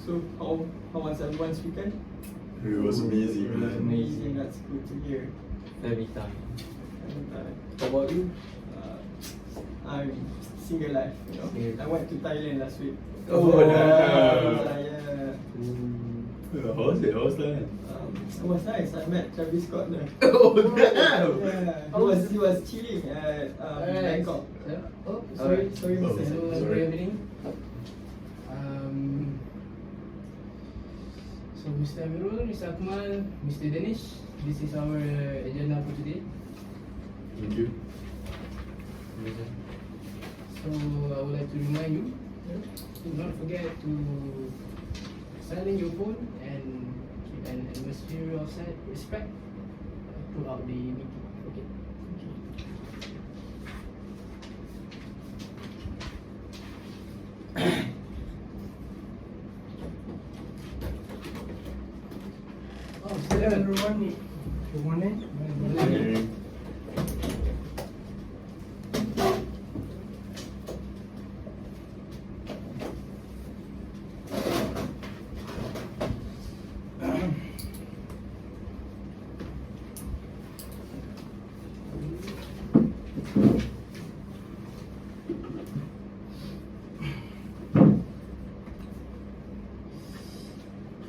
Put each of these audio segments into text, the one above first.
So how was everyone's weekend? It was amazing, It was man. amazing. That's good to hear. Very time. And, How about you? I'm single life. You know, Single. I went to Thailand last week. Oh, damn. Yeah. How was it? How was that? It was nice. I met Travis Scott there. Oh, damn! Yeah, he was chilling at Bangkok. Oh, Sorry, sorry. sorry, Oh, Mr. Hello, sorry. good evening. So, Mr. Amirul, Mr. Akmal, Mr. Danish, this is our agenda for today. Thank you. So, I would like to remind you, do not forget to silence your phone and keep an atmosphere of respect throughout the meeting. Okay. Oh, Hello Mr. everyone. Good morning. Amirul.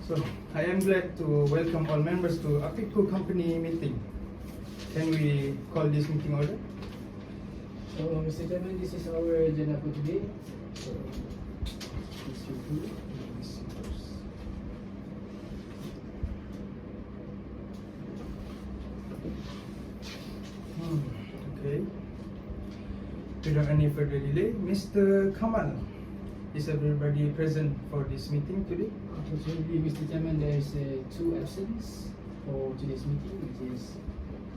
So, I am glad to welcome all members to Apico Company meeting. Can we call this meeting order? So, Mr. Chairman, this is our agenda for today. So, please feel free. Okay. Without any further delay, Mr. Kamal, is everybody present for this meeting today? Unfortunately, Mr. Chairman, there is two absence for today's meeting, which is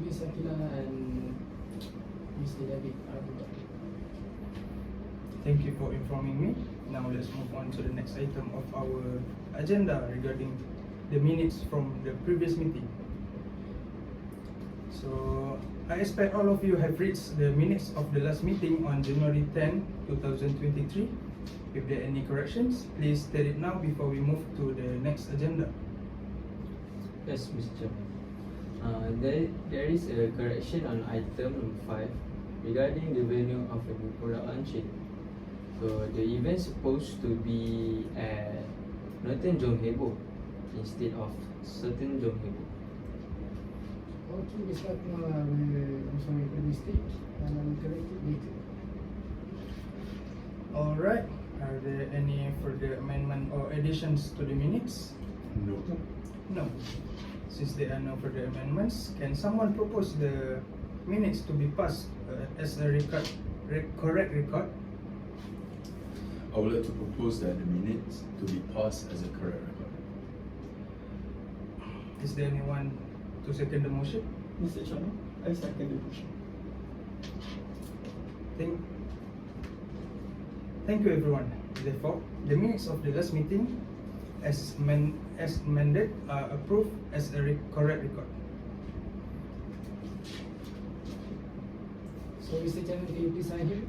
Ms. Akila and Mr. David Arbuda. Thank you for informing me. Now let's move on to the next item of our agenda regarding the minutes from the previous meeting. So, I expect all of you have read the minutes of the last meeting on January 10, 2023. If there are any corrections, please state it now before we move to the next agenda. Yes, Mr. Chairman. There is a correction on item number 5 regarding the venue of a new product launching. So the event supposed to be at Northern Jonghebo instead of Southern Jonghebo. Okay, Mr. Akmal, I'm sorry for the mistake, and I will correct it later. Alright, are there any further amendment or additions to the minutes? No. No. Since there are no further amendments, can someone propose the minutes to be passed as a correct record? I would like to propose that the minutes to be passed as a correct record. Is there anyone to second the motion? Mr. Chairman, I second the motion. Thank you everyone. Therefore, the minutes of the last meeting as amended are approved as a correct record. So, Mr. Chairman, can you please sign here?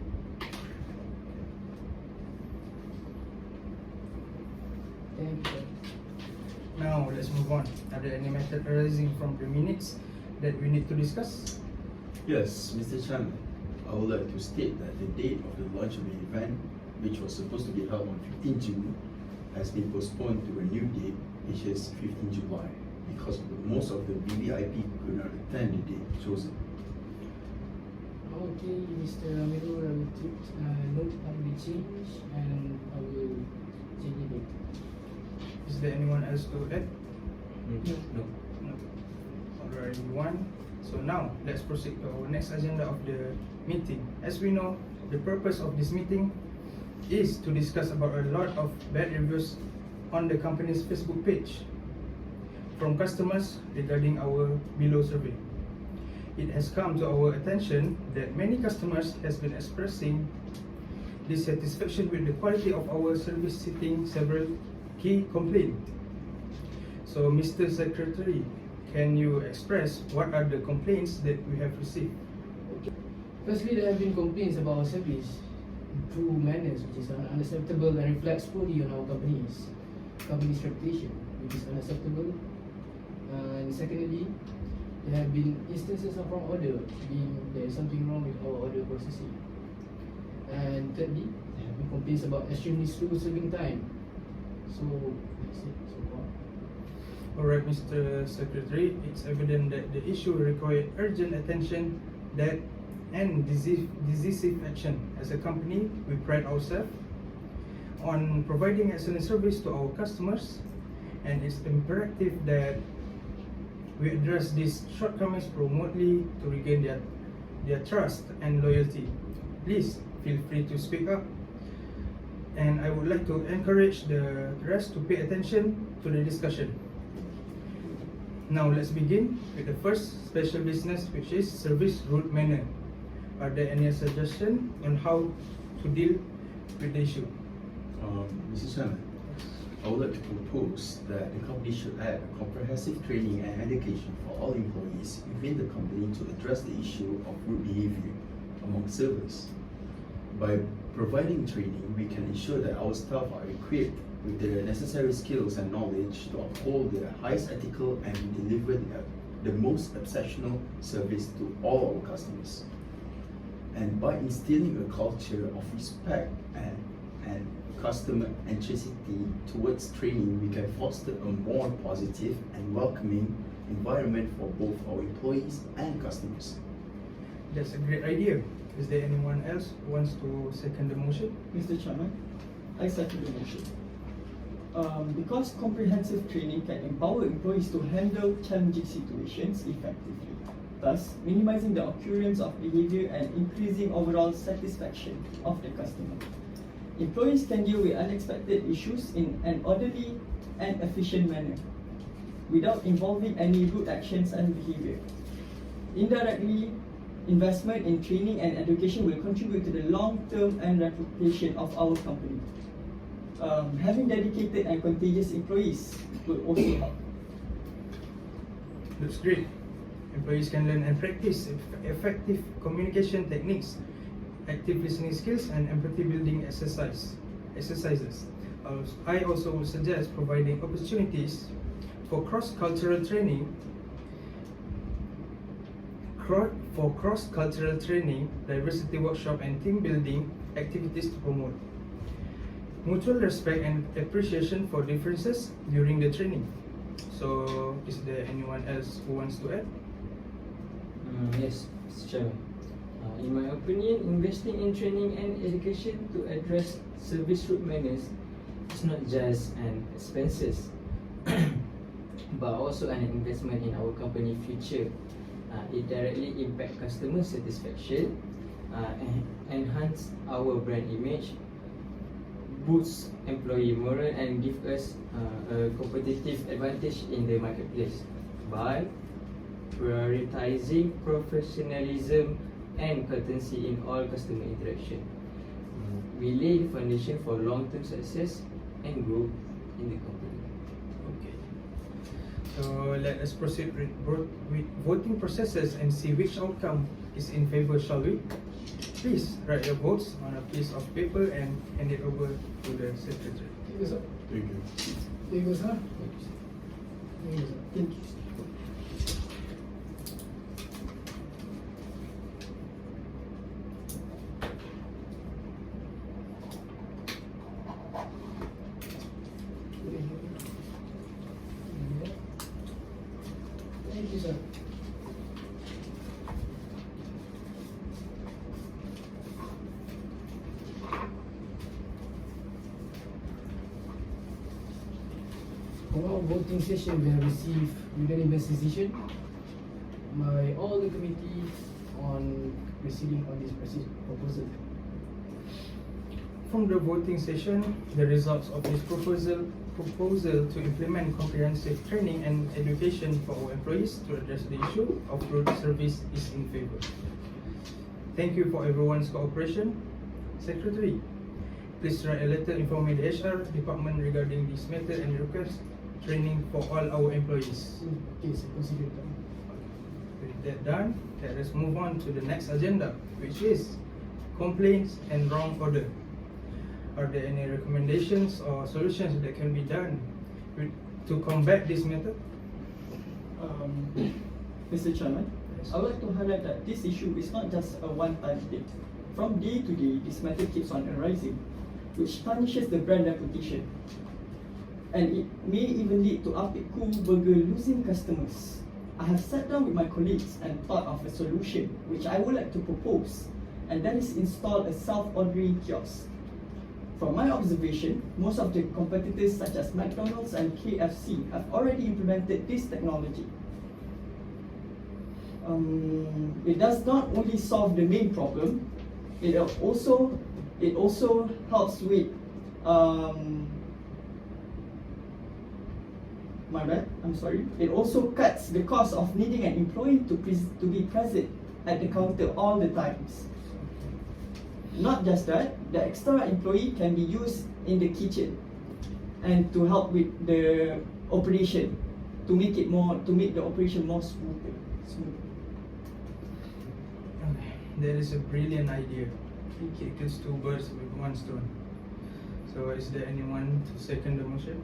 Thank you. Now let's move on. Are there any matters arising from the minutes that we need to discuss? Yes, Mr. Chairman, I would like to state that the date of the launch of the event, which was supposed to be held on 15 June, has been postponed to a new date, which is 15 July, because most of the VVIP could not attend the date chosen. Okay, Mr. Amirul, I will take note of the change and I will change it later. Is there anyone else to add? No. No. Alright, everyone. So now let's proceed to our next agenda of the meeting. As we know, the purpose of this meeting is to discuss about a lot of bad reviews on the company's Facebook page from customers regarding our below survey. It has come to our attention that many customers has been expressing dissatisfaction with the quality of our service, citing several key complaints. So, Mr. Secretary, can you express what are the complaints that we have received? Okay. Firstly, there have been complaints about our service, poor manners, which is unacceptable and reflects poorly on our companies. company's reputation, which is unacceptable. And secondly, there have been instances of wrong order, being there is something wrong with our order processing. And thirdly, there have been complaints about extremely slow serving time. So that's it so far. Alright, Mr. Secretary, it's evident that the issue required urgent attention and decisive action. As a company, we pride ourselves on providing excellent service to our customers, and it's imperative that we address these shortcomings promptly to regain their trust and loyalty. Please feel free to speak up, and I would like to encourage the rest to pay attention to the discussion. Now let's begin with the first special business, which is service route manner. Are there any suggestions on how to deal with the issue? Mr. Chairman, I would like to propose that the company should add comprehensive training and education for all employees within the company to address the issue of rude behavior among servers. By providing training, we can ensure that our staff are equipped with the necessary skills and knowledge to uphold the highest ethical and deliver the most exceptional service to all our customers. And by instilling a culture of respect and customer centricity towards training, we can foster a more positive and welcoming environment for both our employees and customers. That's a great idea. Is there anyone else who wants to second the motion? Mr. Chairman, I second the motion. Because comprehensive training can empower employees to handle challenging situations effectively, thus minimizing the occurrence of behavior and increasing overall satisfaction of the customer. Employees can deal with unexpected issues in an orderly and efficient manner without involving any rude actions and behavior. Indirectly, investment in training and education will contribute to the long-term and reputation of our company. Having dedicated and contagious employees will also help. Looks great. Employees can learn and practice effective communication techniques, active listening skills, and empathy building exercises. I also would suggest providing opportunities for cross-cultural training, diversity workshop, and team building activities to promote mutual respect and appreciation for differences during the training. So, is there anyone else who wants to add? Yes, Mr. Chairman. In my opinion, investing in training and education to address service route manners is not just an expenses, but also an investment in our company future. It directly impacts customer satisfaction, enhance our brand image, boosts employee morale, and give us a competitive advantage in the marketplace. By prioritizing professionalism and courtesy in all customer interaction, we lay the foundation for long-term success and growth in the company. Okay. So let us proceed with voting processes and see which outcome is in favor, shall we? Please write your votes on a piece of paper and hand it over to the secretary. Thank you, sir. Thank you. Thank you, sir. Thank you, sir. Thank you. Thank you, sir. For our voting session, we have received unanimous decision by all the committee on proceeding on this proposal. From the voting session, the results of this proposal to implement comprehensive training and education for our employees to address the issue of road service is in favor. Thank you for everyone's cooperation. Secretary, please write a letter informing the HR department regarding this matter and request training for all our employees. Okay, sir, consider it done. With that done, let us move on to the next agenda, which is complaints and wrong order. Are there any recommendations or solutions that can be done to combat this method? Mr. Chairman, Yes. I would like to highlight that this issue is not just a one-time thing. From day to day, this matter keeps on arising, which tarnishes the brand reputation. And it may even lead to Apikku Burger losing customers. I have sat down with my colleagues and thought of a solution which I would like to propose, and that is install a self-ordering kiosk. From my observation, most of the competitors such as McDonald's and KFC have already implemented this technology. It does not only solve the main problem, it also helps with my bad, I'm sorry. It also cuts the cost of needing an employee to be present at the counter all the times. Not just that, the extra employee can be used in the kitchen and to help with the operation, to make the operation more smooth. That is a brilliant idea. It kills two birds with one stone. So is there anyone to second the motion?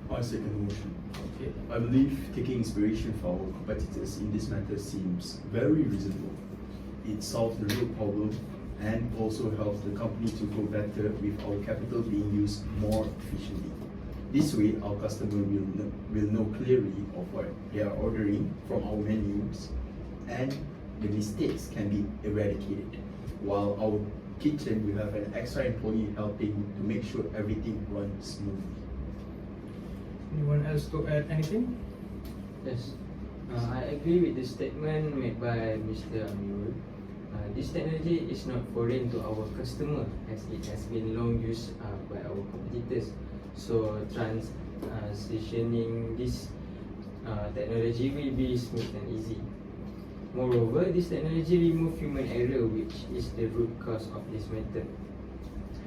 I second the motion. Okay. I believe taking inspiration from our competitors in this matter seems very reasonable. It solves the real problem and also helps the company to go better with our capital being used more efficiently. This way, our customer will know clearly of what they are ordering from our menus, and the mistakes can be eradicated, while our kitchen will have an extra employee helping to make sure everything runs smoothly. Anyone else to add anything? Yes, I agree with the statement made by Mr. Amirul. This technology is not foreign to our customer, as it has been long used by our competitors. So transitioning this technology will be smooth and easy. Moreover, this technology removes human error, which is the root cause of this method.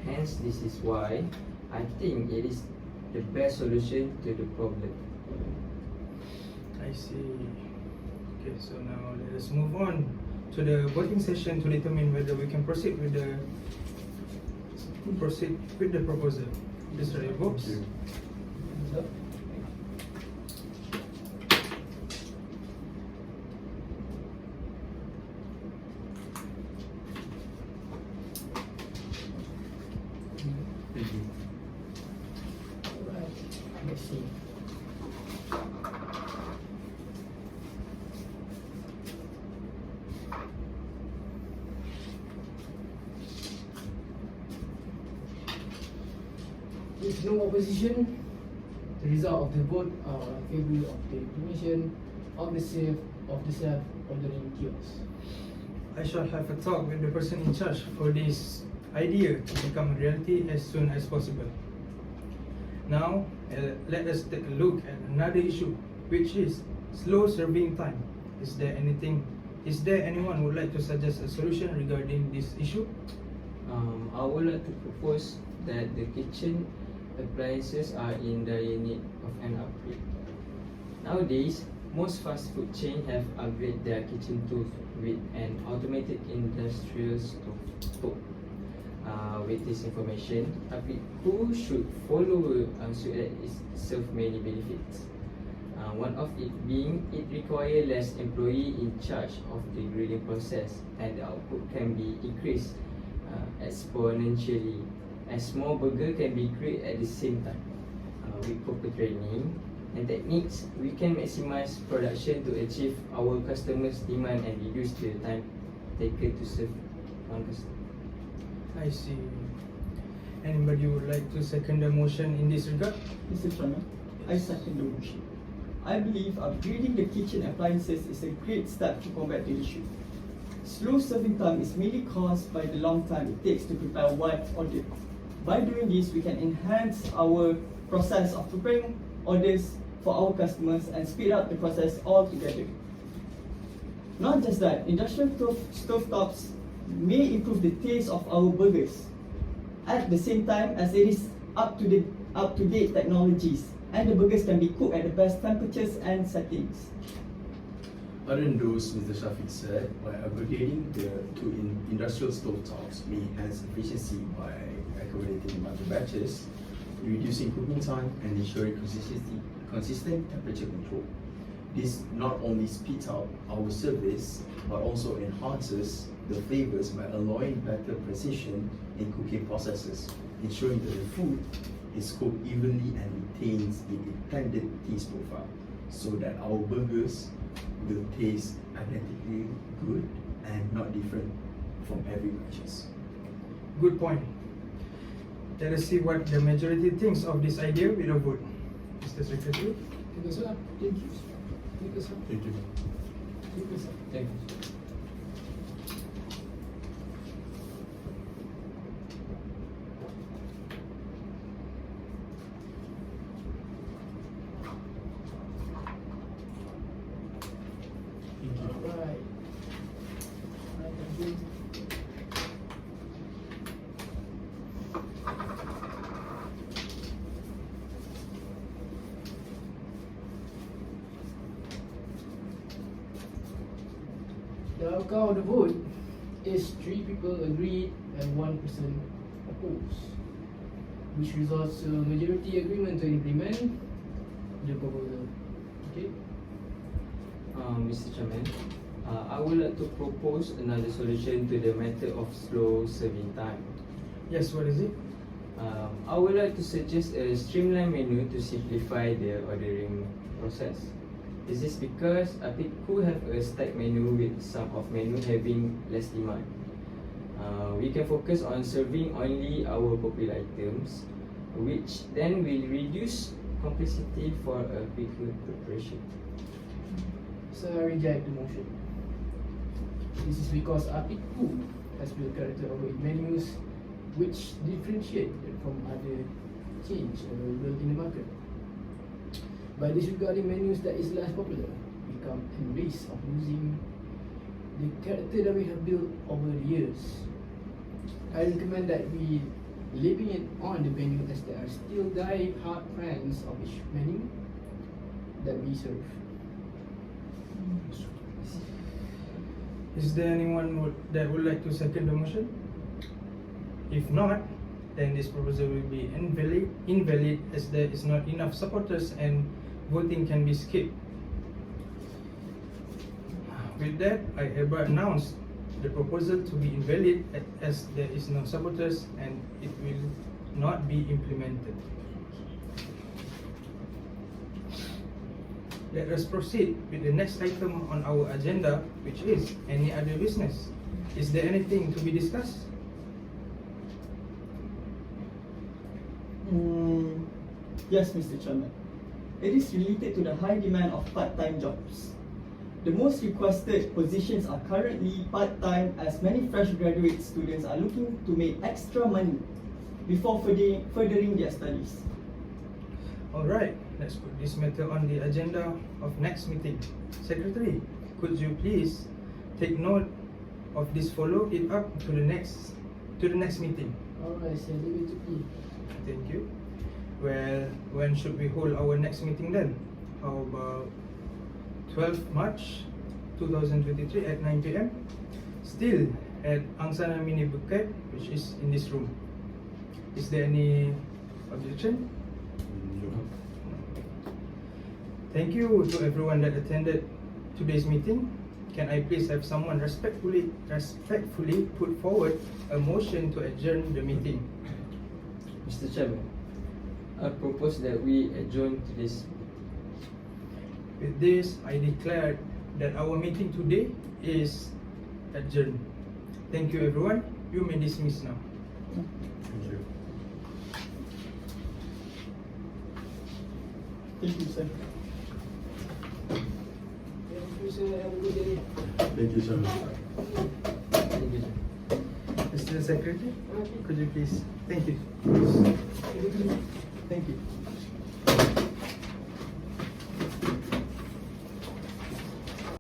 Hence, this is why I think it is the best solution to the problem. I see. Okay, so now let us move on to the voting session to determine whether we can proceed with the proposal. Please try your votes. Thank you. Thank you. Alright, let's see. With no opposition, the result of the vote are in favor of the implementation of the self-ordering kiosk. I shall have a talk with the person in charge for this idea to become a reality as soon as possible. Now, let us take a look at another issue, which is slow serving time. Is there anyone who would like to suggest a solution regarding this issue? I would like to propose that the kitchen appliances are in dire need of an upgrade. Nowadays, most fast food chains have upgraded their kitchen tools with an automated industrial stove. With this information, who should follow so that it serves many benefits. One of it being it requires less employee in charge of the grilling process, and the output can be increased exponentially, as more burger can be grilled at the same time. With proper training and techniques, we can maximize production to achieve our customers' demand and reduce the time taken to serve one customer. I see. Anybody would like to second the motion in this regard? Mr. Chairman, I second the motion. I believe upgrading the kitchen appliances is a great step to combat the issue. Slow serving time is mainly caused by the long time it takes to prepare one order. By doing this, we can enhance our process of preparing orders for our customers and speed up the process altogether. Not just that, industrial stovetops may improve the taste of our burgers at the same time as it is up-to-date technologies, and the burgers can be cooked at the best temperatures and settings. Other than those Mr. Shafiq said, by upgrading to industrial stovetops may enhance efficiency by accommodating larger batches, reducing cooking time and ensuring consistent temperature control. This not only speeds up our service but also enhances the flavors by allowing better precision in cooking processes, ensuring that the food is cooked evenly and retains the intended taste profile, so that our burgers will taste identically good and not different from every batches. Good point. Let us see what the majority thinks of this idea with a vote. Mr. Secretary. Thank you, sir. Thank you. Thank you, sir. Thank you. Thank you, sir. Thank you. Alright. Alright, thank you. The outcome of the vote is 3 people agreed and 1 person opposed, which results in a majority agreement to implement the proposal. Okay? Mr. Chairman, I would like to propose another solution to the matter of slow serving time. Yes, what is it? I would like to suggest a streamlined menu to simplify the ordering process. This is because Apit could have a stacked menu with some of menu having less demand. We can focus on serving only our popular items, which then will reduce complexity for a quicker preparation. So I reject the motion. This is because Apit Food has built character over its menus, which differentiate it from other chains available in the market. By disregarding menus that is less popular, we come at risk of losing the character that we have built over the years. I recommend that we leaving it on the menu, as there are still die-hard fans of each menu that we serve. Is there anyone that would like to second the motion? If not, then this proposal will be invalid as there is not enough supporters and voting can be skipped. With that, I hereby announce the proposal to be invalid as there is no supporters and it will not be implemented. Let us proceed with the next item on our agenda, which is any other business. Is there anything to be discussed? Yes, Mr. Chairman. It is related to the high demand of part-time jobs. The most requested positions are currently part-time, as many fresh graduate students are looking to make extra money before furthering their studies. Alright, let's put this matter on the agenda of next meeting. Secretary, could you please take note of this, follow it up to the next meeting? Alright, so leave it to me. Thank you. Well, when should we hold our next meeting then? How about 12th March 2023 at 9 PM? Still at Angsana Mini Bukit, which is in this room. Is there any objection? Thank you to everyone that attended today's meeting. Can I please have someone respectfully put forward a motion to adjourn the meeting? Mr. Chairman, I propose that we adjourn to this. With this, I declare that our meeting today is adjourned. Thank you everyone. You may dismiss now. Thank you. Thank you, sir. Thank you, sir. Have a good day. Thank you, sir. Thank you, sir. Mr. Secretary, could you please? Thank you. Thank you.